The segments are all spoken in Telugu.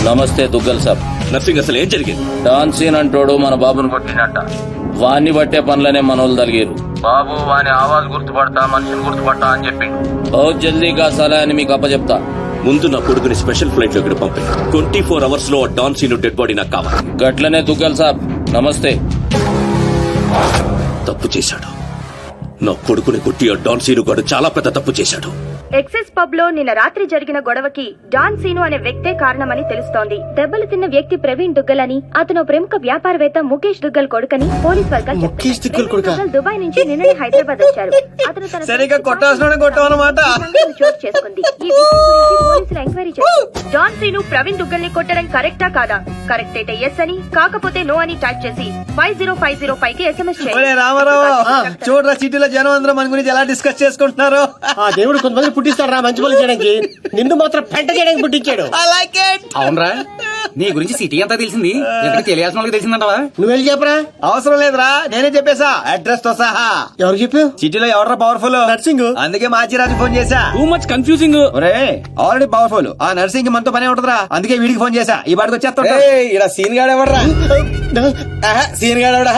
నమస్తే దుగ్గల్ సాబ్. నర్సింగ్ అసలు ఏం జరిగింది? డాన్ సీన్ అంటోడు మన బాబును కొట్టినట్ట. వాణ్ణి బట్టే పనులనే మనోళ్ళు తలిగారు. బాబు వాని ఆవాజ్ గుర్తుపడతా, మనిషిని గుర్తుపడతా అని చెప్పిండు. బహుత్ జల్దీగా సలహా అని మీకు అప్పచెప్తా. ముందు నా కొడుకుని స్పెషల్ ఫ్లైట్ లో ఇక్కడ పంపి 24 hours లో డాన్ సీను డెడ్ బాడీ నాకు కావాలి. గట్లనే దుగ్గల్ సాబ్. నమస్తే. తప్పు చేశాడు. నా కొడుకుని కొట్టి ఆ డాన్ సీను గాడు చాలా పెద్ద తప్పు చేశాడు. ఎక్సెస్ పబ్ లో నిన్న రాత్రి జరిగిన గొడవకి డాన్ సీను అనే వ్యక్తే కారణమని తెలుస్తోంది. దెబ్బలు తిన్న వ్యక్తి ప్రవీణ్ దుగ్గల్ అని, అతను ప్రముఖ వ్యాపారవేత్త ముఖేష్ దుగ్గల్ కొడుకని పోలీస్ వర్గాలు చెప్తున్నాయి. దుబాయ్ నుంచి నిన్ననే హైదరాబాద్ వచ్చారు. అతను తన చోటు చేసుకుంది. ఈ విషయం గురించి పోలీసులు ఎంక్వైరీ చేశారు. డాన్ సీను ప్రవీణ్ దుగ్గల్ ని కొట్టడం కరెక్టా కాదా? కరెక్ట్ అయితే ఎస్ అని, కాకపోతే నో అని టైప్ చేసి 50505 కి SMS చేయండి. చూడరా సిటీలో జనం అందరూ మన గురించి ఎలా డిస్కస్ చేసుకుంటున్నారు. దేవుడు కొంతమంది పుట్టిస్తాడు రా మంచి పనులు చేయడానికి, నిన్ను మాత్రం పెంట చేయడానికి పుట్టించాడు. అవునరా, నీ గురించి సిటీ అంతా తెలిసింది. ఎక్కడ తెలియాల్సిన వాళ్ళకి తెలిసిందంటవా? నువ్వు వెళ్ళి చెప్పరా. అవసరం లేదురా, నేనే చెప్పేశా అడ్రస్ తో సహా. ఎవరు చెప్పు? సిటీలో ఎవడరా పవర్ఫుల్? నర్సింగ్. అందుకే మాచిరాజు ఫోన్ చేశా. Too much confusing. ఒరే ఆల్రెడీ పవర్ఫుల్, ఆ నర్సింగ్ మనతో పనే ఉంటదిరా. అందుకే వీడికి ఫోన్ చేశా. ఈ బాడికి వచ్చేస్తా. ఇలా సీన్ గాడు ఎవర్రా? సీన్ గాడు ఎవడా?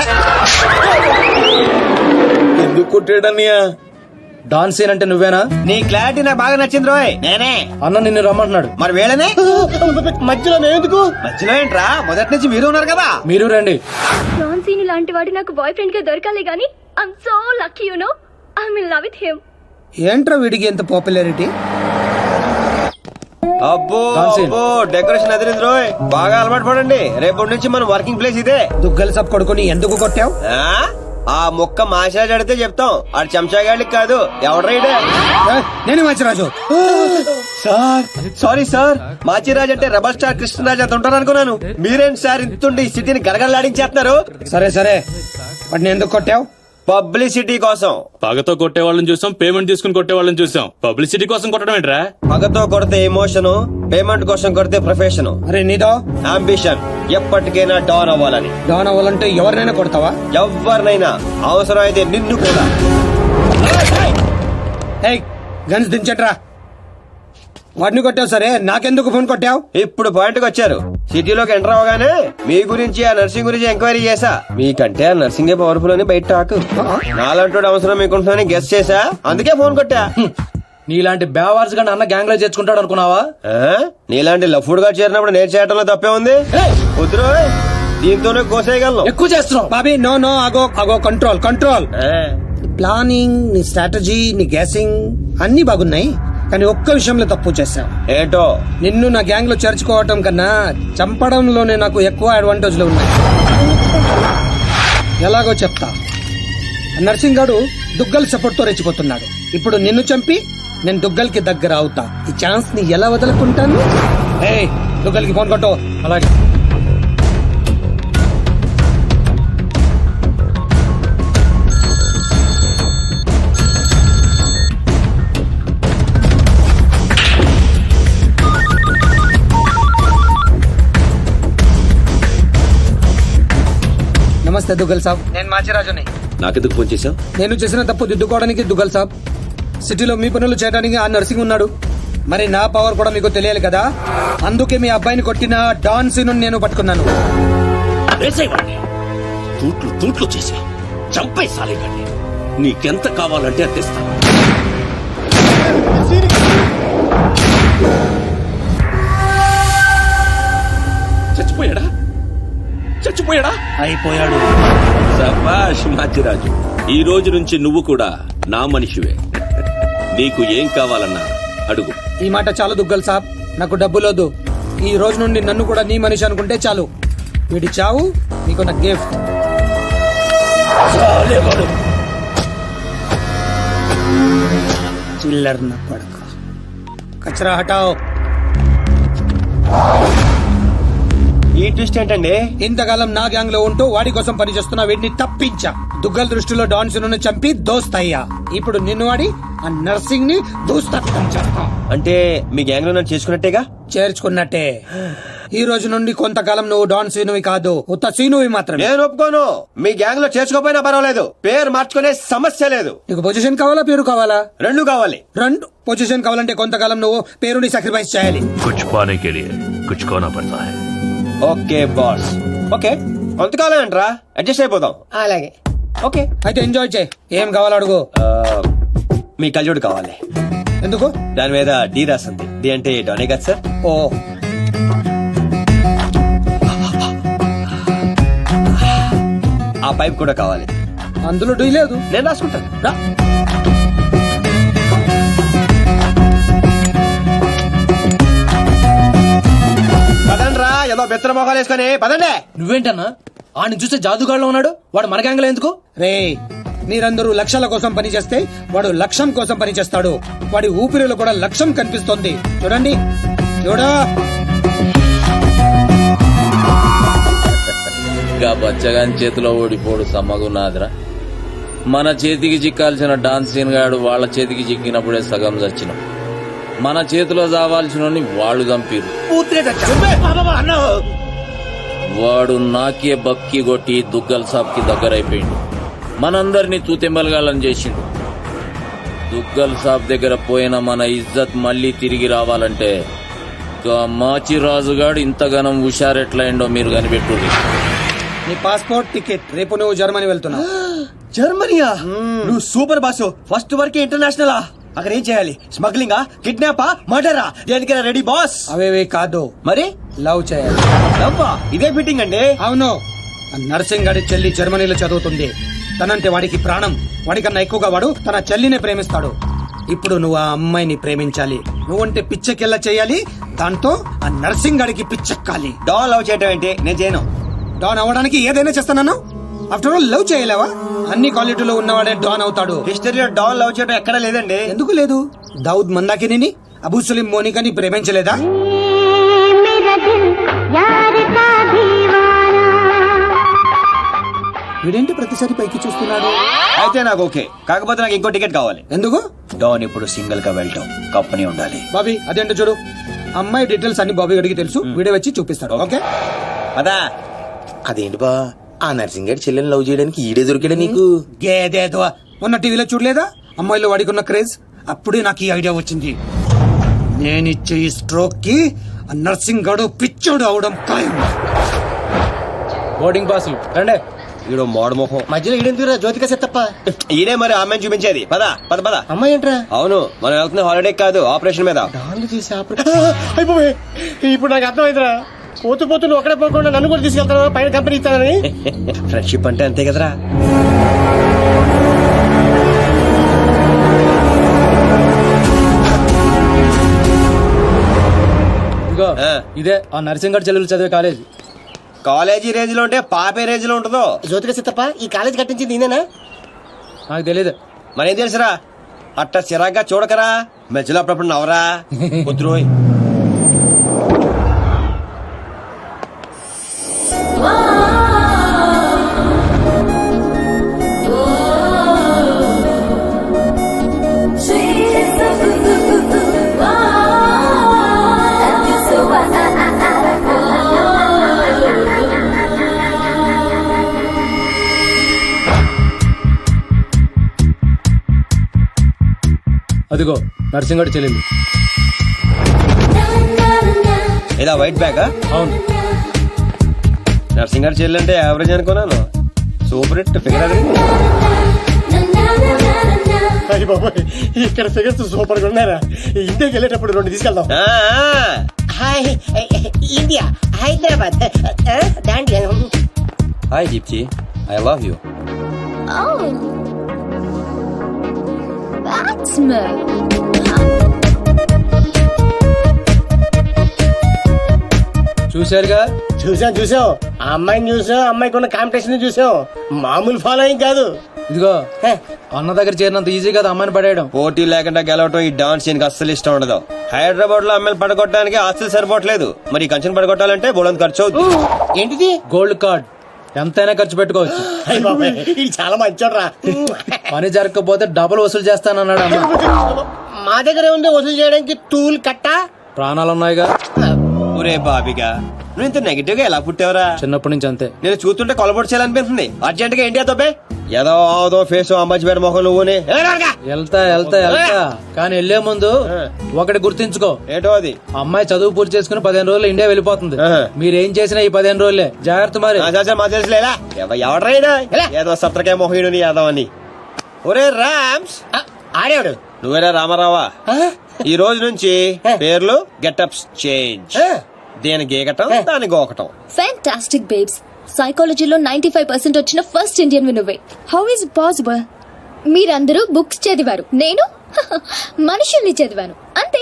ఎందుకు కొట్టాడన్నయ్య? డాన్ సీన్ అంటే నువ్వేనా? నీ క్లారిటీ నాకు బాగా నచ్చింది రోయ్. నేనే అన్న నిన్ను రమ్మంటున్నాడు. మరి వేళనే మధ్యలో నేనెందుకు? మధ్యలో ఏంట్రా, మొదటి నుంచి మీరు ఉన్నారు కదా. మీరు రండి. డాన్ సీను లాంటి వాడు నాకు బాయ్ ఫ్రెండ్ గా దొరకాలి గానీ I'm so lucky, you know. I'm in love with him. ఏంట్రా వీడికి ఎంత పాపులారిటీ? అబ్బో అబ్బో, డెకరేషన్ అదిరింది రోయ్. బాగా అలవాటు పడండి. రేపటి నుంచి మన వర్కింగ్ ప్లేస్ ఇదే. దుగ్గల సబ్ కొడుకుని ఎందుకు కొట్టావు? ఆ మొక్క మాషాజ్ అడితే చెప్తాం. ఆడు చెంచాగాడికి కాదు. ఎవడ్రైడే? నేను Manchiraju. Sir sorry sir, Machiraj అంటే రెబల్ స్టార్ కృష్ణరాజ్ అంత ఉంటారు అనుకున్నాను. మీరేంటి సార్ ఇంతుండి ఈ సిటీని గడగడలాడించేస్తున్నారు? సరే సరే, వాడిని ఎందుకు కొట్టావు? పబ్లిసిటీ కోసం. పగతో కొట్టే వాళ్ళని చూసాం, పేమెంట్ తీసుకుని కొట్టే వాళ్ళని చూసాం. పబ్లిసిటీ కోసం కొట్టడం ఏంట్రా? పగతో కొడితే ఎమోషన్, పేమెంట్ కోసం కొడితే ప్రొఫెషన్, అరే నీదో అంబిషన్. ఎప్పటికైనా డాన్ అవ్వాలని. డాన్ అవ్వాలంటే ఎవరినైనా కొడతావా? ఎవరినైనా, అవసరం అయితే నిన్ను కూడా. గన్స్ దించట్రా. వాడిని కొట్టావు సరే, నాకెందుకు ఫోన్ కొట్టావు? ఇప్పుడు పాయింట్ కి వచ్చారు. సిటీలోకి ఎంటర్ అవగానే మీ గురించి, ఆ నర్సింగ్ గురించి ఎంక్వైరీ చేశా. మీకంటే ఆ నర్సింగే పవర్ఫుల్ అని బయట టాక్. నాలంటోడు అవసరం మీకుంటుందని గెస్ చేశా, అందుకే ఫోన్ కొట్టా. నీలాంటి బేవార్స్ గా అన్న గ్యాంగ్ లో చేర్చుకుంటాడు అనుకున్నావా? నీలాంటి లఫ్డ్ గా చేరినప్పుడు నేను చేయటంలో తప్పే ఉంది. వద్దురో, దీంతోనే కోసేయగలను. ఎక్కువ చేస్తున్నావు బాబీ. నో నో, అగో అగో, కంట్రోల్ కంట్రోల్. ప్లానింగ్, నీ స్ట్రాటజీ, నీ గ్యాసింగ్ అన్ని బాగున్నాయి, కానీ ఒక్క విషయంలో తప్పు చేశావు. ఏంటో? నిన్ను నా గ్యాంగ్ లో చేర్చుకోవటం కన్నా చంపడంలోనే నాకు ఎక్కువ అడ్వాంటేజ్లు ఉన్నాయి. ఎలాగో చెప్తా. నర్సింగ్ గాడు దుగ్గల్ సపోర్ట్ తో రెచ్చిపోతున్నాడు. ఇప్పుడు నిన్ను చంపి నేను దుగ్గల్ కి దగ్గర అవుతా. ఈ ఛాన్స్ ని ఎలా వదులుకుంటాను? దుగ్గల్ కి ఫోన్ కొట్టు. అలాగే. నమస్తే దుగ్గల్ సాబ్, నేను మాచిరాజుని. నాకెందుకు ఫోన్ చేశావు? నేను చేసిన తప్పు దిద్దుకోవడానికి దుగ్గల్ సాబ్. సిటీలో మీ పనులు చేయడానికి ఆ నర్సింగ్ ఉన్నాడు. మరి నా పవర్ కూడా మీకు తెలియాలి కదా. అందుకే మీ అబ్బాయిని కొట్టిన డాన్ సీను నేను పట్టుకున్నాను. తూట్లు తూట్లు చేసి చంపేసాలేకండి. నీకెంత కావాలంటే అందిస్తాను. చచ్చిపోయాడా? చచ్చిపోయాడా? అయిపోయాడు. శభాష్ మాచిరాజు, ఈ రోజు నుంచి నువ్వు కూడా నా మనిషివే. నీకు ఏం కావాలన్నా అడుగు. ఈ మాట చాలు దుగ్గల్ సాబ్, నాకు డబ్బులోదు. ఈ రోజు నుండి నన్ను కూడా నీ మనిషి అనుకుంటే చాలు. వీడి చావు నీకు నా గిఫ్ట్. చిల్లర్ నా పడక. కచరా హటాओ. ఈ ట్విస్ట్ ఏంటండి? ఇంతకాలం నా గ్యాంగ్ లో ఉంటూ వాడి కోసం పనిచేస్తున్న వీడిని తప్పించా. దుగ్గల్ దృష్టిలో డాన్ సీను చంపి దోస్త్ అయ్యా. ఇప్పుడు నిన్ను వాడి ఆ నర్సింగ్ ని దూస్తత్వం చేస్తా. అంటే మీ గ్యాంగ్ లో నన్ను చేసుకున్నట్టేగా? చేర్చుకున్నట్టే. ఈ రోజు నుండి కొంతకాలం నువ్వు డాన్ సీనువి కాదు, ఉత్త సీనువి మాత్రమే. నేను ఒప్పుకోను. మీ గ్యాంగ్ లో చేర్చుకోపోయినా పర్వాలేదు, పేరు మార్చుకునే సమస్య లేదు. నీకు పొజిషన్ కావాలా, పేరు కావాలా? రెండు కావాలి. రెండు. పొజిషన్ కావాలంటే కొంతకాలం నువ్వు పేరుని సాక్రిఫైస్ చేయాలి. कुछ पाने के लिए कुछ खोना पड़ता है. Okay boss. ఓకే, కొంతకాలం అంటరా, అడ్జస్ట్ అయిపోదాం. అలాగే. ఓకే. అయితే ఎంజాయ్ చేయి. ఏం కావాలో అడుగు. మీ కళ్ళజోడు కావాలి. ఎందుకు? దాని మీద డి రాసింది. డి అంటే డోనే కదా సార్. ఓ, ఆ పైప్ కూడా కావాలి. అందులో డీ లేదు. నేను రాసుకుంటాను. రా. పదండి రా, ఏదో బెత్తర మొఖాలు వేసుకొని పదండి. నువ్వేంటన్నా ఆయన చూస్తే జాదుగాడులో ఉన్నాడు, వాడు మన గ్యాంగ్ లో ఎందుకు? రే, మీరందరూ లక్ష్యాల కోసం పని చేస్తే వాడు లక్ష్యం కోసం పని చేస్తాడు. వాడి ఊపిరిలో కూడా లక్ష్యం కనిపిస్తోంది. చూడండి, చూడా. ఇంకా బచ్చగాని చేతిలో ఓడిపోడు సమ్మగున్నాదిరా. మన చేతికి చిక్కాల్సిన డాన్సీన్ గాడు వాళ్ళ చేతికి చిక్కినప్పుడే సగం చచ్చినాం. మన చేతిలో చావాల్సిన వాళ్ళు చంపిరు. వాడు నాకే బక్కి కొట్టి దుగ్గల్ సాబ్ కి దగ్గరైపోయిండు. మనందరినీ తూతెంబలగాళ్ళని చేసిండు. దుగ్గల్ సాబ్ దగ్గర పోయిన మన ఇజ్జత్ మళ్ళీ తిరిగి రావాలంటే మాచిరాజుగాడు ఇంతగానం హుషారెట్లయిండో మీరు కనిపెట్టుర్రి. నీ పాస్పోర్ట్, టికెట్. రేపు నువ్వు జర్మనీ వెళ్తున్నావు. జర్మనీయా? నువ్వు సూపర్ బాసు. ఫస్ట్ వరకే ఇంటర్నేషనలా? అక్కడ ఏం చేయాలి? స్మగ్లింగా, కిడ్నాపా, మర్డరా? దేనికైనా రెడీ బాస్. అవేవే కాదు, మరి లవ్ చేయాలి. అబ్బా, ఇదే ఫిట్టింగ్ అండి. అవును. ఆ నర్సింగ్ గాడి చెల్లి జర్మనీలో చదువుతుంది. తనంటే వాడికి ప్రాణం. వాడికన్నా ఎక్కువగా వాడు తన చెల్లినే ప్రేమిస్తాడు. ఇప్పుడు నువ్వు ఆ అమ్మాయిని ప్రేమించాలి. నువ్వంటే పిచ్చెకెళ్ళ చేయాలి. దాంతో ఆ నర్సింగ్ గాడికి పిచ్చెక్కాలి. డాన్ లవ్ చేయటం ఏంటి? నేను చేయను. డాన్ అవ్వడానికి ఏదైనా చేస్తాను. ఆఫ్టర్ ఆల్ లవ్ చేయలేవా? అన్ని క్వాలిటీలో ఉన్నవాడే డాన్ అవుతాడు. హిస్టరీలో డాన్ లవ్ చేయడం ఎక్కడా లేదండి. ఎందుకు లేదు? దావుద్ మందాకిని, అబూ సలీం మోనికాని ప్రేమించలేదా? వీడేంటి ప్రతిసారి పైకి చూస్తున్నాడు? అయితే నాకు ఓకే. కాకపోతే నాకు ఇంకో టికెట్ కావాలి. ఎందుకు? డాన్ ఇప్పుడు సింగిల్ గా వెళ్ళటం, కంపెనీ ఉండాలి. బాబీ, అదేంటో చూడు. అమ్మాయి డీటెయిల్స్ అన్ని బాబీ గడికి తెలుసు. వీడే వచ్చి చూపిస్తాడు. ఓకే అదా? అదేంటి బా, ఆ నర్సింగ్ గారి చెల్లెని లవ్ చేయడానికి ఈడే దొరికాడా నీకు? గేదేదో మొన్న టీవీలో చూడలేదా అమ్మాయిలో వాడికున్న క్రేజ్? అప్పుడే నాకు ఈ ఐడియా వచ్చింది. నేనిచ్చే ఈ స్ట్రోక్ కి ఆ నర్సింగ్ గడు పిచ్చోడు అవడం ఖాయం. బోర్డింగ్ పాసులు రండే. ఈడో మోడ ముఖం. మధ్యలో ఈడెందుకురా జ్యోతిక సెత్తప్ప? ఈడే మరి అమ్మాయిని చూపించేది. పద పద పద. అమ్మాయి ఏంట్రా? అవును, మనం వెళ్తున్న హాలిడే కాదు, ఆపరేషన్ మీద. డాన్లు చేసి అయిపోయి ఇప్పుడు నాకు అర్థమైందిరా. పోతూ పోతూ నువ్వు ఒక్కడే పోకుండా నన్ను కూడా తీసుకెళ్తాను పైన కంపెనీ ఇస్తానని. ఫ్రెండ్షిప్ అంటే అంతే కదరా. ఇదిగో ఆ. ఇదే ఆ నర్సింగ్ గారి చెల్లెలు చదివే కాలేజ్. కాలేజీ రేంజ్ లో ఉంటే పాపే రేంజ్ లో ఉంటుందో. జ్యోతిక సెత్తప్ప ఈ కాలేజ్ కట్టించింది నేనేనా? నాకు తెలియదు. మరేం తెలుసురా? అట్ట చిరాగ్గా చూడకరా, మధ్యలో అప్పుడప్పుడు నవరా. కుదురోయ్. అదిగో నర్సింగ్ గారి చెల్లెలు. ఏదా వైట్ బ్యాగ్? అవును. నర్సింగ్ గారు చెల్లంటే యావరేజ్ అనుకున్నాను. సూపర్ హిట్ ఫిగర్ అది. ఇక్కడ ఫిగర్స్ సూపర్ గా ఉన్నారా? ఇంటికి వెళ్ళేటప్పుడు రెండు తీసుకెళ్దాం. Hi India, Hyderabad. Hi Deepti, I love you. Oh, that's me. చూశారుగా? చూసాం. ఆ అమ్మాయిని చూసాం, అమ్మాయికి ఉన్న కాంపిటీషన్ చూసాం. మామూలు ఫాలోయింగ్ కాదు. ఇదిగో అన్న దగ్గర చేరినంత ఈజీ కదా అమ్మాయిని పడేయడం. పోటీ లేకుండా గెలవటం ఈ డాన్స్ సీన్ కి అస్సలు ఇష్టం ఉండదు. హైదరాబాద్ లో అమ్మాయిలు పడగొట్టడానికి ఆస్తులు సరిపోవట్లేదు. మరి ఈ కంచెను పడగొట్టాలంటే బోలంత ఖర్చు అవుతుంది. ఏంటిది? Gold card. ఎంతైనా ఖర్చు పెట్టుకోవచ్చు. ఇది చాలా మంచోడ్రా. పని జరగకపోతే డబుల్ వసూలు చేస్తానన్నాడు అన్న. మా దగ్గర ఉంది వసూలు చేయడానికి టూల్ కట్ట. ప్రాణాలు ఉన్నాయిగా. ఒరే బాబిగా, నువ్వు ఇంత నెగిటివ్ గా ఎలా పుట్టావురా? చిన్నప్పటి నుంచి అంతే. నేను చూస్తుంటే కొలబొట్టు చేయాలనిపిస్తుంది. అర్జెంట్ గా ఇండియా తోపే ఏదో ఆదో ఫేస్ అమ్మాయి పేరు మొహం నువ్వునే. వెళ్తా కానీ వెళ్లే ముందు ఒకటి గుర్తించుకో. ఏటో అది? అమ్మాయి చదువు పూర్తి చేసుకుని 15 రోజులు ఇండియా వెళ్ళిపోతుంది. మీరేం చేసినా ఈ 15 రోజులే జాగ్రత్త. మరి మా తెలుసులేలా ఎవడ్రైనా ఏదో సత్రకాయ మొహీడు యాదవ్ అని. ఒరే రామ్స్, ఆడేవాడు నువ్వేరా రామారావా? ఈ రోజు నుంచి పేర్లు గెటప్స్ చేంజ్. దేని గీకటం దాని గోకటం. Fantastic babes. సైకాలజీలో 95% వచ్చిన ఫస్ట్ ఇండియన్ నువ్వే. How is possible? మీరందరూ బుక్స్ చదివారు, నేను మనుషుల్ని చదివాను. అంతే.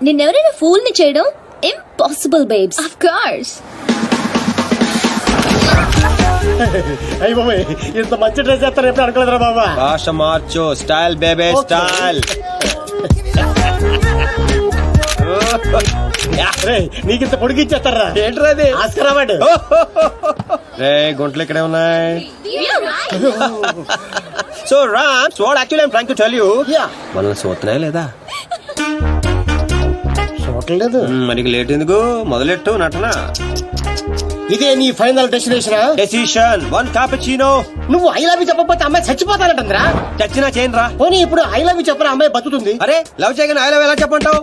నిన్నెవరైనా ఫూల్ ని చేయడం ఇంపాసిబుల్ బేబ్స్. Of course. అయ్యి బాబాయ్, ఇంత మంచి డ్రెస్ చేస్తారు ఎప్పుడు అనుకోలేదురా బాబా. భాష మార్చు, స్టైల్ బేబే స్టైల్. నీకింత పొడిగిచ్చేస్తారా? ఏంట్రా అది? Oscar award. రే గుంటలు ఇక్కడే ఉన్నాయి. So Rams, what actually I'm trying to tell you, మనల్ని చూస్తున్నాయా లేదా? చూడలేదు. మనకి లేట్ ఎందుకు, మొదలెట్టు నటన. ఇదే నీ ఫైనల్ డెస్టినేషన్? Decision 1 cappuccino. నువ్వు ఐ లవ్ యూ చెప్పకపోతే అమ్మాయి చచ్చిపోతానంటుందిరా. చచ్చినా చేయను రా. పోనీ ఇప్పుడు ఐ లవ్ యూ చెప్పరా, అమ్మాయి బతుకుతుంది. అరే లవ్ చేయగానే ఐ లవ్ ఎలా చెప్పంటావు?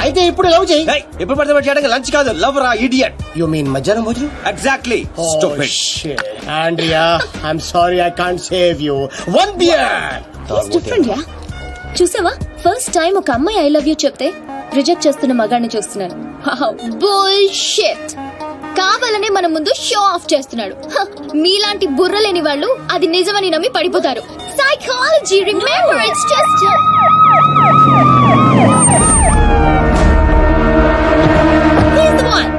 అయితే ఇప్పుడు లవ్ చేయి. ఎప్పుడు పడితే చేయడానికి లంచ్ కాదు, లవ్ రా ఇడియట్. యు మీన్ మధ్యాహ్నం భోజనం? Exactly. Stupid. Andrea, I'm sorry, I can't save you. 1 beer. Different yeah. చూసావా, ఫస్ట్ టైం ఒక అమ్మాయి ఐ లవ్ యూ చెప్తే రిజెక్ట్ చేస్తున్న మగాడిని చూస్తున్నాను. బుల్షిట్. కావాలనే మన ముందు షో ఆఫ్ చేస్తున్నాడు. మీలాంటి బుర్ర లేని వాళ్ళు అది నిజమని నమ్మి పడిపోతారు. Psychology, remember, it's just he's the one.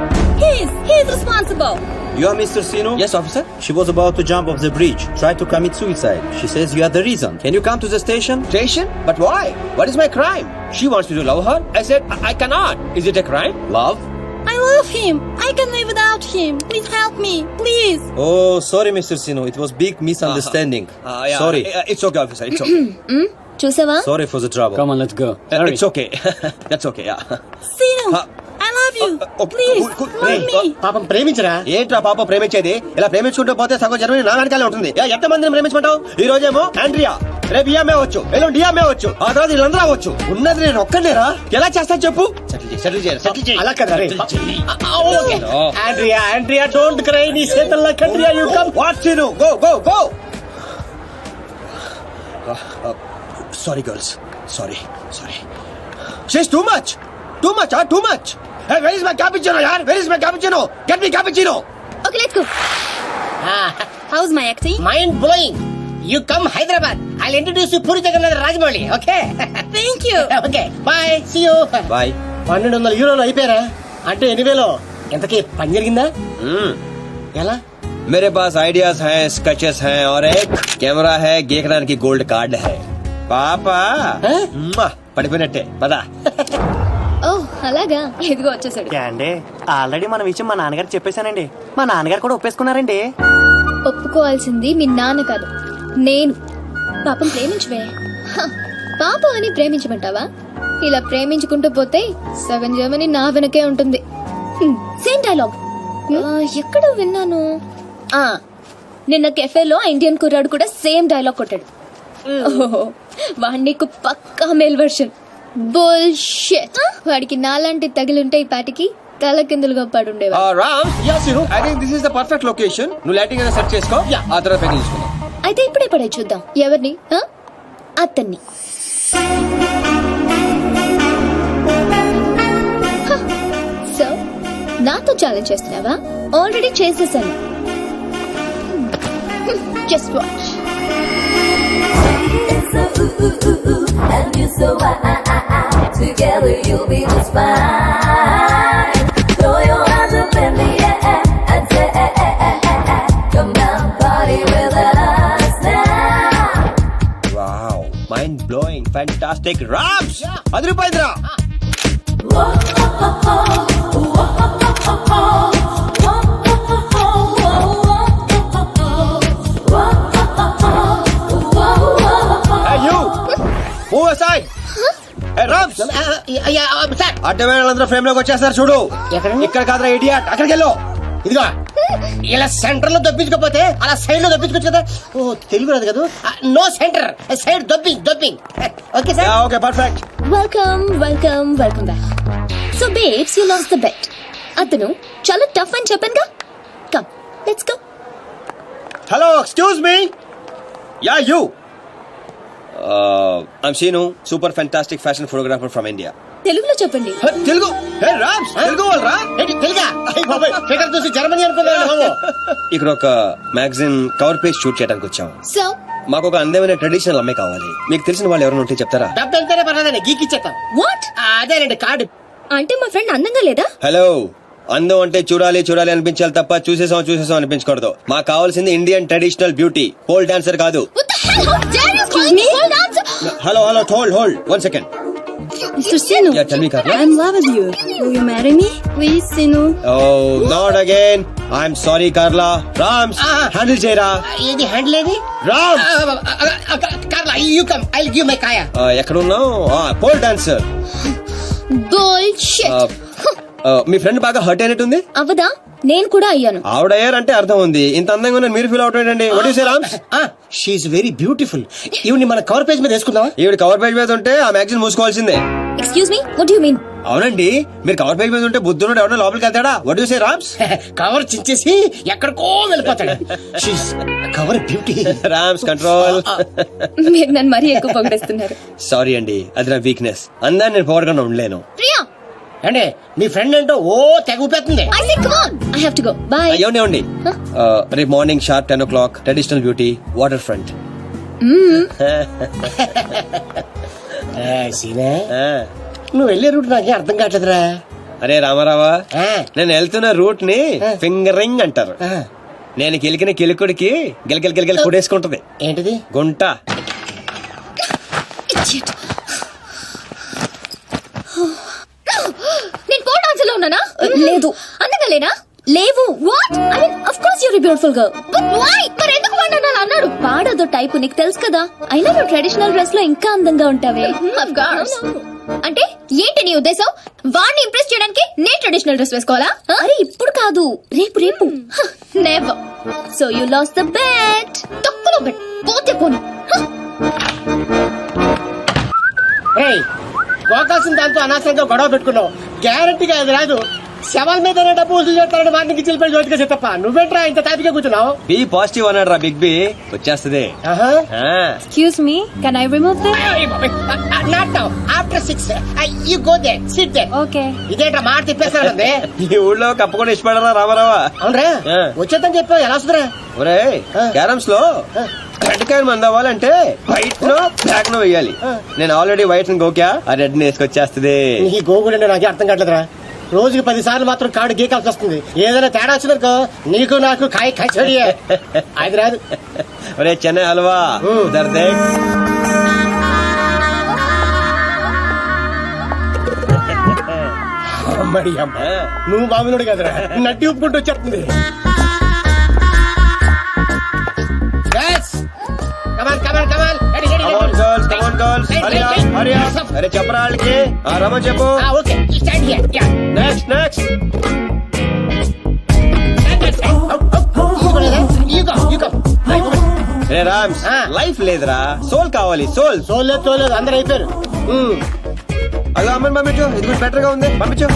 He's responsible. You are Mr. Sino? Yes, officer. She was about to jump off the bridge, tried to commit suicide. She says you are the reason. Can you come to the station? Station? But why? What is my crime? She wants me to love her. I said I cannot. Is it a crime? Love? I love him. I can live without him. Please help me, please. Oh, sorry, Mr. Sino. It was big misunderstanding. Yeah. Sorry. It's okay, officer. It's okay. చూసావా? Sorry for the trouble. Come on, let's go. It's okay. That's okay. Yeah. Sino, I love you. Please, love me. పాపం ప్రేమించరా. ఏంట్రా పాప ప్రేమించేది? ఇలా ప్రేమించుకుంటూ పోతే సగం జర్మనీ నా వెనకాలే ఉంటుంది. ఎంత మందిని ప్రేమించమంటావు? ఈ రోజేమో ఆండ్రియా, రేపు ఈఎంఏ వచ్చు, ఎల్లుండి డిఎంఏ వచ్చు, ఆ తర్వాత వీళ్ళందరూ అవ్వచ్చు. ఉన్నది నేను ఒక్కనేరా? ఎలా చేస్తా చెప్పు? సెటిల్ చేయి. అలా కదా రే. ఓకే. Andrea, don't cry. నీ చేతల్లో కండ్రియా, you come. What Sino? Go. Sorry girls. Sorry. She's too much. Too much. Hey, where is my cappuccino, yaar? Where is my cappuccino? Get me cappuccino. Okay, let's go. How's my acting? Mind blowing. You come Hyderabad. I'll introduce you Puri Jagannadh Rajamouli. Okay. Thank you. Okay, bye, see you. Bye. 1200 యూరోలు అయిపోయారా? అంటే 8,000. ఎంతకీ పని జరిగిందా? ఎలా? मेरे पास आइडियाज हैं, स्केचेस हैं और एक कैमरा है, गेकरान की गोल्ड कार्ड है. పాపా పడిపోయినట్టే పదా. ఓ అలాగా, ఇదిగో వచ్చేసాడు. అండి ఆల్రెడీ మన విషయం మా నాన్నగారు చెప్పేశానండి. మా నాన్నగారు కూడా ఒప్పేసుకున్నారండి. ఒప్పుకోవాల్సింది మీ నాన్న కాదు, నేను. పాపం ప్రేమించవే. పాపం అని ప్రేమించమంటావా? ఇలా ప్రేమించుకుంటూ పోతే సగం జర్మనీ నా వెనకే ఉంటుంది. సేమ్ డైలాగ్ ఎక్కడో విన్నాను. నిన్న కెఫేలో ఇండియన్ కుర్రాడు కూడా సేమ్ డైలాగ్ కొట్టాడు. వాడి నీకు పక్కా మేల్ వర్షన్. బుల్షిట్. వాడికి నాలాంటి తగిలింటే ఈ పాటికి తల కిందులుగా పడుండేవా. Ram, I think this is the perfect location. నువ్వు లైటింగ్ అయినా సెట్ చేసుకో, ఆ తర్వాత పైకి తీసుకుందాం. అయితే ఇప్పుడే పడే చూద్దాం. ఎవరిని? అతన్ని. సో నాతో ఛాలెంజ్ చేస్తున్నావా? ఆల్రెడీ చేసేసాను. Just watch. And you so together you'll be just fine. Throw your hands up in the air and say, come down, party with us now. Wow, mind blowing, fantastic. Rams, అది రూపాయిరా. అడ్డమైన ఫ్రేమ్ లోకి వచ్చేస్తారు చూడు. ఇక్కడ కాదురా ఇడియట్, అక్కడికి వెళ్ళు. ఇదిగో ఇలా సెంటర్ లో దొప్పించకపోతే అలా సైడ్ లో దొప్పించుకోవచ్చు కదా. ఓ తెలుగు రాదు కదా. No centre, side dropping. Okay sir. Okay perfect. Welcome back. So babes you lost the bet. అతను చాలా టఫ్ అని చెప్పానుగా. Come let's go. Hello excuse me. Yeah you. I'm Seenu, super fantastic fashion photographer from India. తెలుగులో చెప్పండి. తెలుగు రామ్స్, తెలుగు వాళ్ళరా? తెలుగా ఫిగర్ చూసి జర్మనీ అనుకున్నాను. ఇక్కడ ఒక మ్యాగజైన్ కవర్ పేజ్ షూట్ చేయడానికి వచ్చాం. సో మాకు ఒక అందమైన ట్రెడిషనల్ అమ్మాయి కావాలి. మీకు తెలిసిన వాళ్ళు ఎవరైనా ఉంటే చెప్తారా? డబ్బు ఎంతైనా పర్లేదండి, గీకిచ్చేస్తాం. వాట్? అదేనండి కార్డు. అంటే మా ఫ్రెండ్ అందంగా లేదా? హలో, అందం అంటే చూడాలి అనిపించాలి తప్ప చూసేసాం అనిపించకూడదు. మాకు కావాల్సింది Indian traditional beauty, pole dancer కాదు. What the hell? How dare you call me pole dancer? Hello hold 1 second. Mr. Sinu, Yeah, tell me, Carla. I'm in love with you. Will you marry me? Please, Sinu. Oh, not again. I'm sorry, Carla. Rams, handle చేయరా. ఏది హ్యాండిల్ ఏది? Rams, Carla you come, I will give my కాయా. ఎక్కడ ఉన్నావు? Pole dancer. Bullshit. మీ ఫ్రెండ్ బాగా హర్ట్ అయినట్టుంది. అవదా? నేను కూడా అయ్యాను. ఆవిడయ్యారంటే అర్థం ఉంది. ఇంత అందంగా ఉన్న మీరు ఫీల్ అవుతాడండి. What you say Rams? She's very beautiful. ఈవిని మన కవర్ పేజ్ మీద వేసుకుందామా? ఈవిడ కవర్ పేజ్ మీద ఉంటే ఆ magazine మూసుకోవాల్సిందే. Excuse me, what do you mean? అవునండి, మీరు కవర్ పేజ్ మీద ఉంటే బుద్ధుడు ఎవరైనా లోపలికి వెళ్తాడా? What you say Rams? Cover చించేసి ఎక్కడికో వెళ్ళిపోతాడు. She's cover beauty. Rams control. మీరు నన్ను మరీ ఎక్కువ పొగిడేస్తున్నారు. సారీ అండి, అది నా వీక్నెస్. అందాన్ని నేను పోగొట్టకుండా ఉండలేను. ప్రియా, అంటే మీ ఫ్రెండ్ ఏంటో ఓ తెగ ఊపేస్తుంది. I say come on. I have to go. Bye. ఏమండి రేపు morning sharp 10 o'clock traditional beauty waterfront. సీనే, నువ్వు వెళ్ళే రూట్ నాకే అర్థం కావట్లేదురా. అరే రామారావా, నేను వెళ్తున్న రూట్ ని ఫింగరింగ్ అంటారు. నేను కిలికిన కిలుకుడికి గిలగిల కొడేసుకుంటది. ఏంటిది? గుంట. Idiot. నేను పోల్ డాన్సర్ లో ఉన్నానా? లేదు. అందంగా లేనా? లేవు. What? I mean of course you're beautiful girl. But why? మరి ఎందుకు వాడు అన్నాడు? వాడదో టైపు, నీకు తెలుసు కదా. అయినా నువ్వు ట్రెడిషనల్ డ్రెస్ లో ఇంకా అందంగా ఉంటావే. Of course. అంటే ఏంటి నీ ఉద్దేశం? వాడిని ఇంప్రెస్ చేయడానికి నేను ట్రెడిషనల్ డ్రెస్ వేసుకోవాలా? అరే ఇప్పుడు కాదు, రేపు. Never. So you lost the bet. తక్కువ బెట్. పోతే పోనీ. ఏయ్, పోకాల్సిన దాంతో అనవసరంగా గొడవ పెట్టుకున్నావు. గ్యారంటీగా అది రాదు. శవాల మీద డబ్బు వసూలు చేస్తారని వాటిని గిచ్చిలు పెళ్లి చోటుగా తప్ప నువ్వేంట్రా ఇంత తాపిగా కూర్చున్నావు? బి పాజిటివ్ అన్నాడు రా బిగ్ బి. వచ్చేస్తుంది. Excuse me, can I remove this? Not now. After 6, you go there. Sit there. Okay. ఇదేంట్రా మాట తిప్పేస్తానండి. ఈ ఊళ్ళో కప్పకుండా ఇష్టపడరా రామారావా? అవునరా? వచ్చేద్దని చెప్పావు, ఎలా వస్తుందిరా? ఒరే, క్యారమ్స్ లో రెడ్ కాయిన్ మంది అవ్వాలంటే వైట్ నో బ్లాక్ నో వేయాలి. నేను ఆల్రెడీ వైట్ గోకా, ఆ రెడ్ ని వేసుకొచ్చేస్తుంది. నీ గోగుడు నాకే అర్థం కావట్లేదురా. రోజుకి 10 సార్లు మాత్రం కార్డు గీకాల్సి వస్తుంది. ఏదైనా తేడా వచ్చిందనుకో నీకు నాకు కాయ కచోడి. అది రాదు. ఒరే చెన్నై హల్వా, దర్దే. అమ్మడి అమ్మ, నువ్వు బాగున్నాడు కదరా, నట్టి ఉప్పుకుంటూ వచ్చేస్తుంది. అరే చెప్పరా వాళ్ళకి. రమ చెప్పు. నెక్స్ట్ రే రామ్స్, లైఫ్ లేదురా, సోల్ కావాలి. సోల్ లేదు, అందరూ అయిపోయారు. అలా అమ్మని పంపించు, ఇది కూడా బెటర్ గా ఉంది, పంపించు.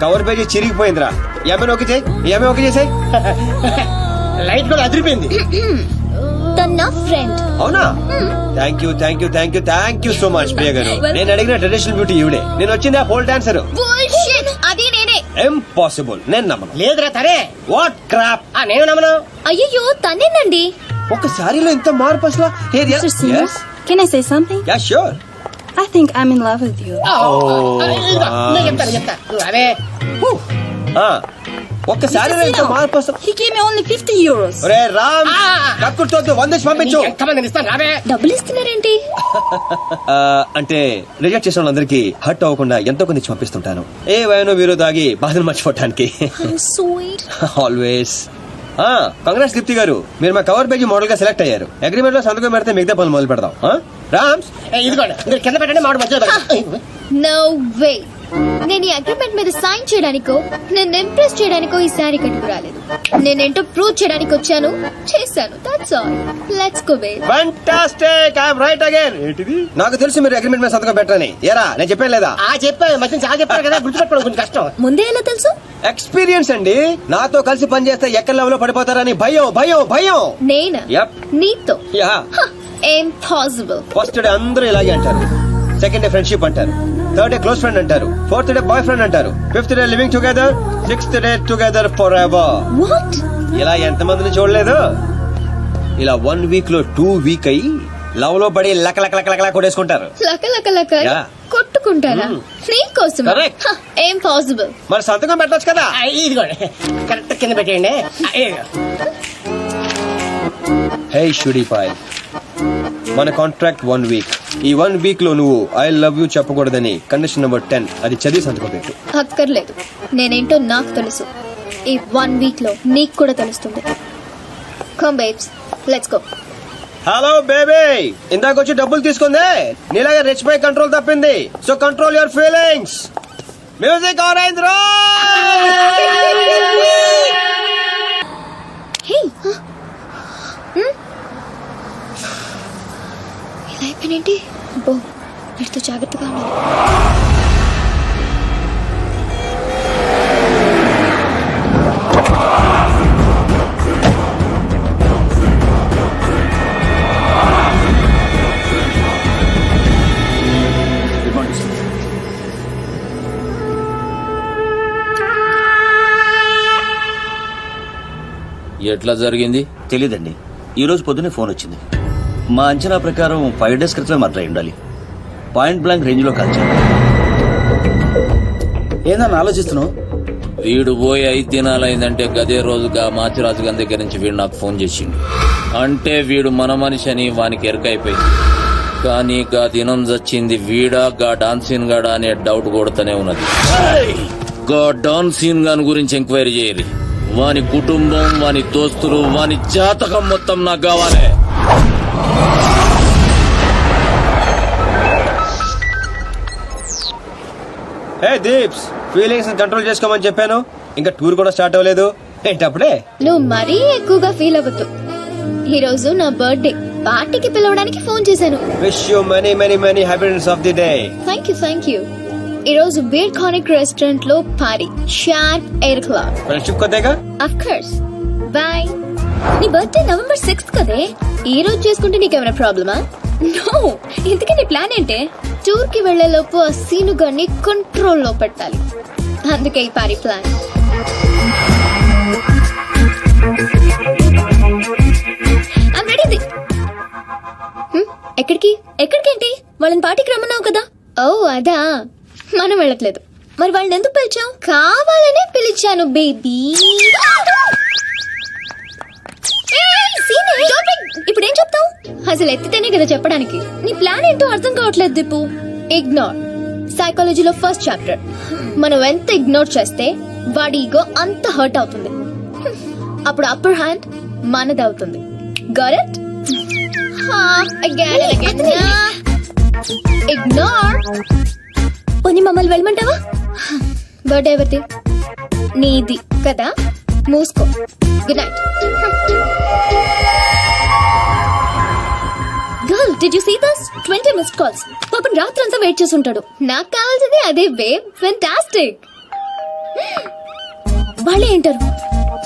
కవర్ పేజీ చిరిగిపోయిందిరా. ఏమైనా ఓకే చేసాయి. లైట్ కూడా అదిరిపోయింది. నా ఫ్రెండ్. అవునా? Thank you so much Priya garu. నేను అడిగిన ట్రెడిషనల్ బ్యూటీ ఈవిడే. నేను వచ్చింది ఆ పోల్ డాన్సర్. అది నేనే. ఇంపాసిబుల్, నేను నమ్మను. లేదురా తనే. What crop. నేను నమ్మను. అయ్యో తనేనండి. ఒక సారీలో ఇంత మార్పు అసలు. Can I say something? Yeah, sure. I think I'm in love with you. చెప్తా. అవే ఒక్క సారీలో ఇంత మార్పు అసలు. He gave me only 50 euros. ఒరే రామ్, కక్కుడుతో 100 పంపించు. ఎంతమంది ఇస్తాను రావే. డబ్బులు ఇస్తున్నారేంటి? అంటే రిజెక్ట్ చేసిన వాళ్ళందరికీ హర్ట్ అవ్వకుండా ఎంతో కొంత ఇచ్చి పంపిస్తుంటాను. ఏ వయనో వీరో తాగి బాధను మర్చిపోవటానికి. Sweet. ఆల్వేస్. కంగ్రాట్స్ దీప్తి గారు, మీరు మా కవర్ పేజీ మోడల్ గా సెలెక్ట్ అయ్యారు. అగ్రిమెంట్ లో సంతకం పెడితే మిగతా పనులు మొదలు పెడదాం. రామ్స్, ఇదిగోండి, మీరు కింద పెట్టండి, మామిడి మధ్యలో పెట్టండి. No way. నేను ఈ అగ్రిమెంట్ మీద సైన్ చేయడానికో నేను ఇంప్రెస్ చేయడానికో ఈ శారీ కట్టుకు రాలేదు. నేనేంటో ప్రూవ్ చేయడానికి వచ్చాను, చేశాను. That's all. Let's go babe. Fantastic, I am right again. ఏంటిది? నాకు తెలుసు మీరు అగ్రిమెంట్ మీద సంతకం పెట్టరని. ఏరా నేను చెప్పాను లేదా? చెప్పాను, మధ్య చాలా చెప్పారు కదా, గుర్తుపెట్టుకోవడం కొంచెం కష్టం. ముందే ఎలా తెలుసు? ఎక్స్పీరియన్స్ అండి. నాతో కలిసి పనిచేస్తే ఎక్కడ లెవెల్ లో పడిపోతారని భయం భయం భయం. నేనా? Yep. నీతో? యా. ఇంపాసిబుల్. ఫస్ట్ డే అందరూ ఇలాగే అంటారు, సెకండ్ డే ఫ్రెండ్షిప్ అంటారు, థర్డ్ డే క్లోజ్ ఫ్రెండ్ అంటారు, ఫోర్త్ డే బాయ్ ఫ్రెండ్ అంటారు, fifth day living together, sixth day together for ever. What? ఇలా ఎంతమందిని చూడలేదు? ఇలా 1 వీక్ లో 2 వీక్ అయ్యి లవ్ లో పడి లక లక లక లక కొట్టేసుకుంటారు. లక లక లక Yeah. కొట్టుకుంటారా? నీకోసం? Correct. ఇంపాసిబుల్. మరి సంతకం పెట్టొచ్చు కదా. ఇదిగోండి, కరెక్ట్ కింద పెట్టేయండి. హే షుడీ పాయ్, మన కాంట్రాక్ట్ 1 వీక్. ఈ 1 వీక్ లో నువ్వు ఐ లవ్ యూ చెప్పకూడదని కండిషన్ నెంబర్ 10 అది చదివి సంతకం పెట్టు. అక్కర్లేదు, నేనేంటో నాకు తెలుసు. ఈ 1 వీక్ లో నీకు కూడా తెలుస్తుంది. Come babes, let's go. Hello baby, ఇందాక వచ్చి డబ్బులు తీసుకుందే నీలాగా రెచ్చిపోయి కంట్రోల్ తప్పింది. So control your feelings. Music on అయింది రా. హే, ఇలా అయిపోయినేంటి? బో, వీటితో జాగ్రత్తగా ఉండాలి. ఎట్లా జరిగింది? తెలీదండి, ఈ రోజు పొద్దునే ఫోన్ వచ్చింది. మా అంచనా ప్రకారం 5 days క్రితమే మర్డర్ అయి ఉండాలి. పాయింట్ బ్లాంక్ రేంజ్ లో కాల్చారు. ఏందన్నా ఆలోచిస్తున్నావు? వీడు పోయి 5 దినాలైందంటే గదే రోజుగా మాచిరాజు గారి దగ్గర నుంచి వీడు నాకు ఫోన్ చేసిండు. అంటే వీడు మన మనిషి అని వానికి ఎరకైపోయింది. కానీ గా దినం చచ్చింది వీడా గా డాన్సీన్ గాడా అనే డౌట్ కొడుతూనే ఉన్నది. గా డాన్సీన్ గాని గురించి ఎంక్వైరీ చేయరు. వాని కుటుంబం, వాని దోస్తులు, వాని జాతకం మొత్తం నాకు కావాలి. హే దీప్స్, ఫీలింగ్స్ కంట్రోల్ చేసుకోమని చెప్పాను. ఇంకా టూర్ కూడా స్టార్ట్ అవ్వలేదు ఏంటప్పుడే? నువ్వు మరీ ఎక్కువగా ఫీల్ అవ్వద్దు. ఈ రోజు నా బర్త్డే పార్టీకి పిలవడానికి ఫోన్ చేశాను. Wish you many many many happiness of the day. Thank you, thank you. ఈ రోజు బీర్ కానిక్ రెస్టారెంట్ లో పార్టీ, షార్ప్ 8 o'clock. ఫ్రెండ్షిప్ కొద్దేగా. Of course. బై. నీ బర్త్డే November 6th కదే. ఈ రోజు చేసుకుంటే నీకేమైనా ప్రాబ్లమా? నో. ఇంతకీ నీ ప్లాన్ ఏంటే? టూర్ కి వెళ్లే లోపు ఆ సీను గారిని కంట్రోల్ లో పెట్టాలి. అందుకే ఈ పార్టీ ప్లాన్. I'm ready. ఎక్కడికి? ఎక్కడికేంటి? వాళ్ళని పార్టీకి రమ్మన్నావు కదా. ఓ అదా, మనం వెళ్ళట్లేదు. మరి వాళ్ళని ఎందుకు పిలిచావు? కావాలనే పిలిచాను బేబీ. ఇప్పుడు ఏం చెప్తావు? అసలు ఎత్తితేనే కదా చెప్పడానికి. నీ ప్లాన్ ఏంటో అర్థం కావట్లేదు దీపు. ఇగ్నోర్. సైకాలజీలో ఫస్ట్ చాప్టర్. మనం ఎంత ఇగ్నోర్ చేస్తే వాడి ఈగో అంత హర్ట్ అవుతుంది. అప్పుడు అప్పర్ హ్యాండ్ మనది అవుతుంది. Got it? ఇగ్నోర్. పోనీ మమ్మల్ని వెళ్ళమంటావా? బర్త్డే ఎవరిది? నీది కదా. మూసుకో. Good night. Girl, did you see this? 20 missed calls. పాపం రాత్రంతా వెయిట్ చేసి ఉంటాడు. నాకు కావాల్సింది అదే బేబ్. ఫెంటాస్టిక్. వాళ్ళే ఏంటారు.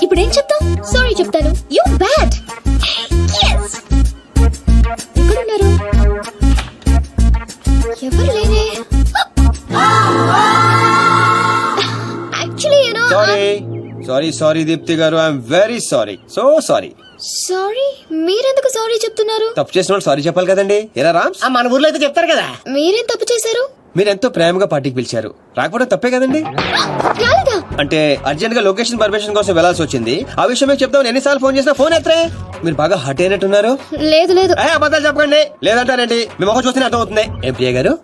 ఇప్పుడు ఏం చెప్తావు? సారీ చెప్తాను. You bad. yes. ఎక్కడున్నారు? ఎవరు లేరే. Actually you know. Sorry Deepti గారు, I'm very sorry. So sorry. Sorry? మీరెందుకు సారీ చెప్తున్నారు? తప్పు చేసిన వాళ్ళు సారీ చెప్పాలి కదండి. ఎరా రామ్స్, మన ఊర్లో అయితే చెప్తారు కదా. మీరేం తప్పు చేశారు? మీరెంతో ప్రేమగా పార్టీకి పిలిచారు, రాకపోవడం తప్పే కదండి. రాలేదా? అంటే అర్జెంట్ గా లొకేషన్ పర్మిషన్ కోసం వెళ్లాల్సి వచ్చింది. ఆ విషయం మీకు చెప్తామని ఎన్నిసార్లు ఫోన్ చేసినా ఫోన్ ఎత్తరే. మీరు బాగా హట్ అయినట్టున్నారు. లేదు లేదు. అబద్ధాలు చెప్పకండి. లేదంటారండి, మీ మొహం చూస్తేనే అర్థం అవుతుంది. ఏం ప్రియ గారు?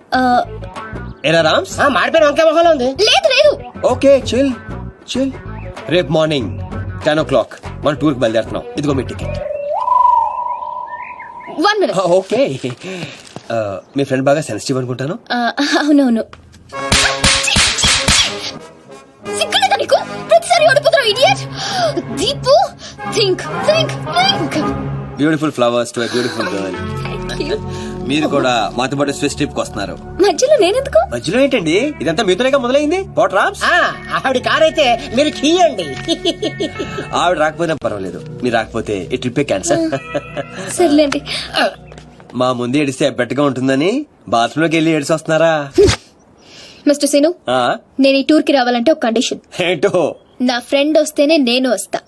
ఎరా రామ్స్, మాడిపోయిన వంకాయ మొహంలో ఉంది. లేదు లేదు. Okay chill chill. రేపు మార్నింగ్ 10 o'clock మనం టూర్ కి బయలుదేరుతున్నాం. ఇదిగో మీ టికెట్. 1 minute. ఓకే. మీ ఫ్రెండ్ బాగా సెన్సిటివ్ అనుకుంటాను. అవునవును. మారి ఓడిపోతున్నావు idiot. Deepu think think think. Beautiful flowers to a beautiful girl. మీరు కూడా మాతో పాటు స్విస్ ట్రిప్ కి వస్తున్నారు. మధ్యలో నేనెందుకు? మధ్యలో ఏంటండి, ఇదంతా మీతోనేగా మొదలైంది. పోట్రామ్స్ ఆవిడ కార్ అయితే మీరు కీయండి. ఆవిడ రాకపోయినా పర్వాలేదు, మీరు రాకపోతే ఈ ట్రిప్పే క్యాన్సల్. సర్లేండి. మా ముందు ఏడిస్తే బెట్టగా ఉంటుందని బాత్రూమ్ లోకి వెళ్ళి ఏడిసి వస్తున్నారా? మిస్టర్ సీను, నేను ఈ టూర్ కి రావాలంటే ఒక కండిషన్. ఏంటో? నా ఫ్రెండ్ వస్తేనే నేను వస్తా,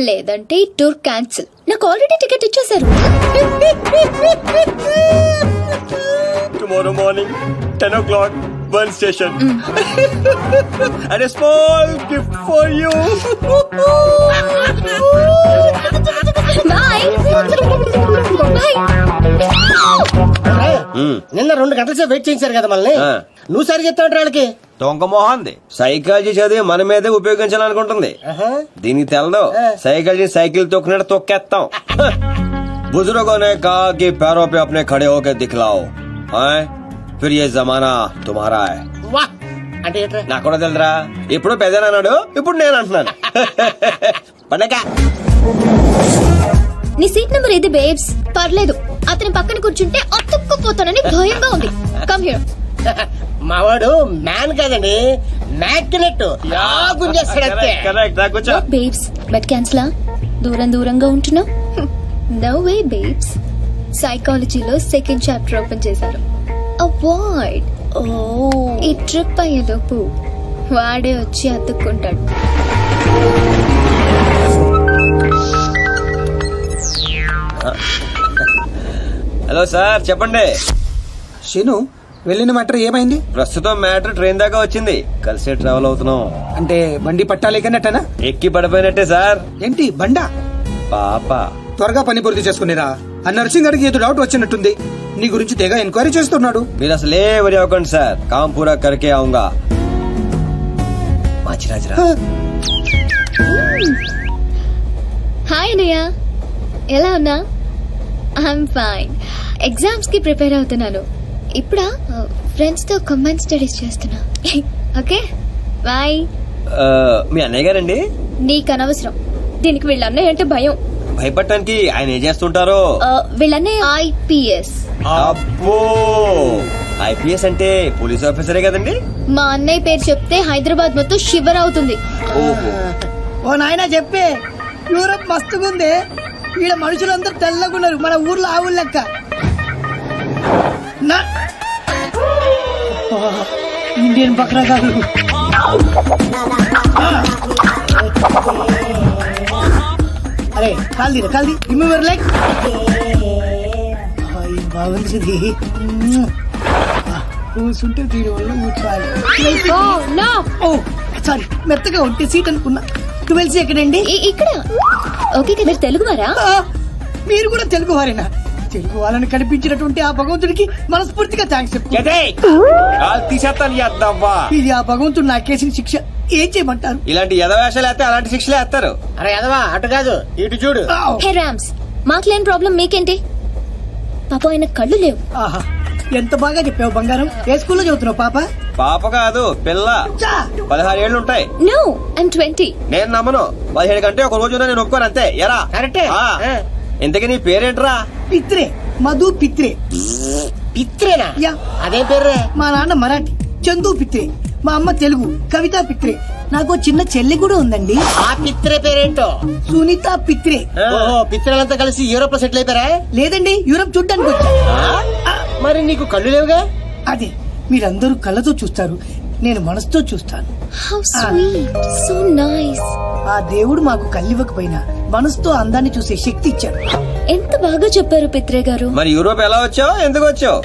లేదంటే ఈ టూర్ క్యాన్సిల్. నాకు ఆల్రెడీ టికెట్ ఇచ్చేశారు. Tomorrow morning 10 o'clock, Burn Station. And a small gift for you. Bye bye. నిన్న 2 గంటల సేపు వెయిట్ చేయించారు కదా మళ్ళీ. నువ్వు సరిగ్గా చెప్తాడు వాళ్ళకి. దొంగ మొహంది సైకాలజీ చదివి మన మీదే ఉపయోగించాలనుకుంటుంది. దీనికి తెలదు సైకాలజీ సైకిల్ తొక్కినట్టు తొక్కేస్తాం. बुजुर्गों ने कहा कि पैरों पे अपने खड़े होकर दिखलाओ, फिर ये जमाना तुम्हारा है. వాహ్ అంటే ఏంట్రా? నాకు కూడా తెలుదురా, ఇప్పుడు పెద్దనాడు, ఇప్పుడు నేను అంటున్నాను. పండగ నీ సీట్ నెంబర్ ఇది బేబ్స్. పర్లేదు, అతని పక్కన కూర్చుంటే అతుక్కుపోతానని భయంగా ఉంది. Come here. మావాడు మ్యాన్ కాదండి, మ్యాగ్నెట్. గుంజేస్తాడంతే. కరెక్ట్. కూర్చో. బేబ్స్ బెట్ క్యాన్సిలా? దూరం దూరంగా ఉంటున్నావు. No way babes. సైకాలజీలో సెకండ్ చాప్టర్ ఓపెన్ చేశారు. అవాయిడ్. ఈ ట్రిప్ అయ్యేలోపు వాడే వచ్చి అతుక్కుంటాడు. హలో సార్, చెప్పండి. శీను, వెళ్ళిన మ్యాటర్ ఏమైంది? ప్రస్తుతం మ్యాటర్ ట్రైన్ దాకా వచ్చింది, కలిసే ట్రావెల్ అవుతున్నాం. అంటే బండి పట్టాలేకనట్టనా? ఎక్కి పడిపోయినట్టే సార్. ఏంటి బండా? పాప త్వరగా పని పూర్తి చేసుకునేరా. ఆ నర్సింగ్ గారికి ఏదో డౌట్ వచ్చినట్టుంది. నీ గురించి తెగ ఎంక్వైరీ చేస్తున్నాడు. మీరు అసలే వరి అవ్వకండి సార్, కామ్ పూరా కరికే ఆऊंगा. మాచిరాజరా. హాయ్ అన్నయ్య, ఎలా ఉన్నా? I'm fine. ఎగ్జామ్స్ కి ప్రిపేర్ అవుతున్నాను. ఇప్పుడా ఫ్రెండ్స్ తో కంబైన్ స్టడీస్ చేస్తున్నా. Okay bye. మీ అన్నయ్య గారండి? నీకు అనవసరం. దీనికి వీళ్ళ అన్నయ్య అంటే భయం. భయపడటానికి ఆయన ఏం చేస్తుంటారో? వీళ్ళన్నయ్య ఐపీఎస్. అబ్బో, ఐపీఎస్ అంటే పోలీస్ ఆఫీసరే కదండి? మా అన్నయ్య పేరు చెప్తే హైదరాబాద్ మొత్తం షివర్ అవుతుంది. ఓహో. ఓ నాయనా చెప్పే, యూరప్ మస్తుగుంది. ఈడ మనుషులందరూ తెల్లగున్నారు, మన ఊర్లో ఆవులు లెక్క. ఇండియన్ బక్రా కాదు. అరే కాల్ది కాల్ది రిమూవర్ లైక్ బాగుంది. కూర్చుంటే దీని వల్ల కూర్చోవాలి. సారీ, మెత్తగా ఉంటే సీట్ అనుకున్నా. 12C ఎక్కడండి? ఇక్కడ. ఓకే, మీరు తెలుగు వారా? మీరు కూడా తెలుగు వారేనా? తెలుగు వాళ్ళని కనిపించినటువంటి ఆ భగవంతుడికి మనస్ఫూర్తిగా థ్యాంక్స్ చెప్పు. ఇది ఆ భగవంతుడు నాకేసిన శిక్ష. ఏం చేయమంటారు? ఇలాంటి యదవేషాలు వేస్తే అలాంటి శిక్షలు వేస్తారు. అరే యదవా, అటు కాదు ఇటు చూడు. హే రామ్స్, మాకు లేని ప్రాబ్లం మీకేంటి? పాప ఆయన కళ్ళు లేవు. ఆహా, ఎంత బాగా చెప్పావు బంగారం. ఏ స్కూల్లో చదువుతున్నావు పాప? పాప కాదు, పిల్ల. 16 ఏళ్ళు ఉంటాయి. No, I'm 20. నేను నమ్మను. 17 కంటే ఒక రోజు నేను ఒప్పుకోను, అంతే. ఎరా కరెక్టే. ఇంతకీ నీ పేరేంట్రా? పిత్రే, మధు పిత్రే. పిత్రేనా? యా, అదే పేర్రే. మా నాన్న మరాఠీ, చందు పిత్రే. మా అమ్మ తెలుగు, కవిత పిత్రే. నాకు చిన్న చెల్లి కూడా ఉందండి. ఆ పిత్రే పేరేంటో? సునీత పిత్రే. ఓహో, పిత్రేలంతా కలిసి యూరోప్ లో సెటిల్ అయిపోయారా? లేదండి, యూరోప్ చూడ్డానికి వచ్చా. మరి నీకు కళ్ళు లేవుగా? అదే, మీరందరూ కళ్ళతో చూస్తారు, నేను మనసుతో చూస్తాను. How sweet, so nice. ఆ దేవుడు మాకు కళ్ళివ్వకపోయినా మనసుతో అందాన్ని చూసే శక్తి ఇచ్చాడు. ఎంత బాగా చెప్పారు పిత్రే గారు. మరి యూరోప్ ఎలా వచ్చావు, ఎందుకు వచ్చావు?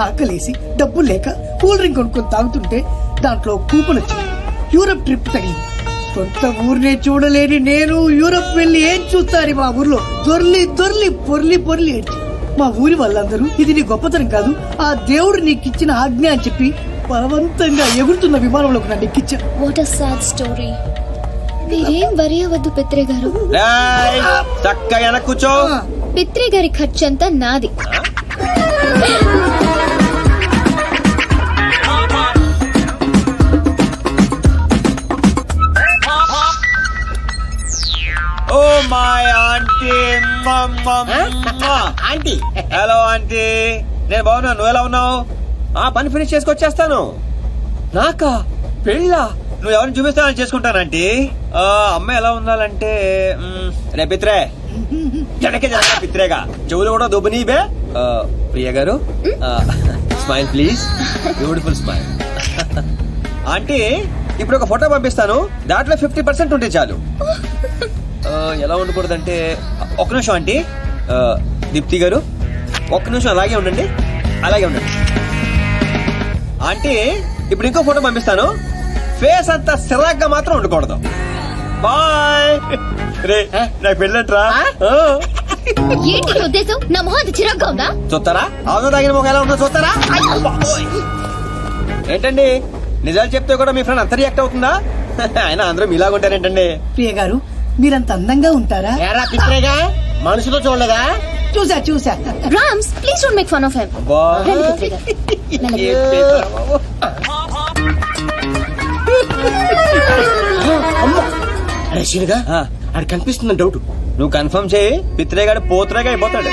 ఆకలేసి డబ్బులు లేక కూల్ డ్రింక్ కొనుక్కొని తాగుతుంటే దాంట్లో కూపన్ వచ్చింది. యూరోప్ ట్రిప్ తగిలింది. సొంత ఊరినే చూడలేని నేను యూరోప్ వెళ్లి ఏం చూస్తాను? మా ఊర్లో దొర్లి దొర్లి పొర్లి పొర్లి ఏడ్చి మా ఊరి వాళ్ళందరూ ఇది నీ గొప్పతనం కాదు, ఆ దేవుడు నీకిచ్చిన ఆజ్ఞ అని చెప్పి బలవంతంగా ఎగురుతున్న విమానంలోకి నన్ను ఎక్కించారు. What a sad story. మీరేం వరి అవ్వద్దు పిత్రే గారు. చక్కగా కూర్చో. పిత్రే గారి ఖర్చంతా నాది. Oh my aunty. Aunty hello aunty, నేను బాగున్నా, నువ్వు ఎలా ఉన్నావు? ఆ పని ఫినిష్ చేసుకొచ్చేస్తాను. నాకా పెళ్ళా? నువ్వు ఎవరిని చూపిస్తానని చేసుకుంటానంటీ. అమ్మాయి ఎలా ఉండాలంటే రే పిత్రే, జనకే జనక పిత్రేగా, చెవులు కూడా దుబ్బనీబే. ప్రియ గారు smile please, beautiful smile. Aunty ఇప్పుడు ఒక ఫోటో పంపిస్తాను, దాంట్లో 50% ఉంటే చాలు. ఎలా ఉండకూడదంటే ఒక్క నిమిషం ఆంటీ. దీప్తి గారు ఒక్క నిమిషం అలాగే ఉండండి, అలాగే ఉండండి. ఆంటీ ఇప్పుడు ఇంకో ఫోటో పంపిస్తాను, ఫేస్ అంతా సిరాగ్గా మాత్రం ఉండకూడదు. బాయ్. రే నాకు పెళ్ళట్రా. ఏంటి ఉద్దేశం? నా మొహం అంత చిరాగ్గా ఉందా? చూస్తారా ఆవును తాగిన మొక్క ఎలా ఉందో చూస్తారా? ఏంటండి నిజాలు చెప్తే కూడా మీ ఫ్రెండ్ అంత రియాక్ట్ అవుతుందా? ఆయన అందరూ మీలాగుంటారేంటండి? ప్రియ గారు మీరంత అందంగా ఉంటారా? ఏరా పిత్రేగా, మనుషుతో చూడలేదా? చూసా Rams, please don't make fun of him. అబ్బా. అరే శీనుగా, అది కనిపిస్తుందని డౌట్. నువ్వు కన్ఫర్మ్ చేయి, పిత్రేగాడు పోత్రేగా అయిపోతాడు.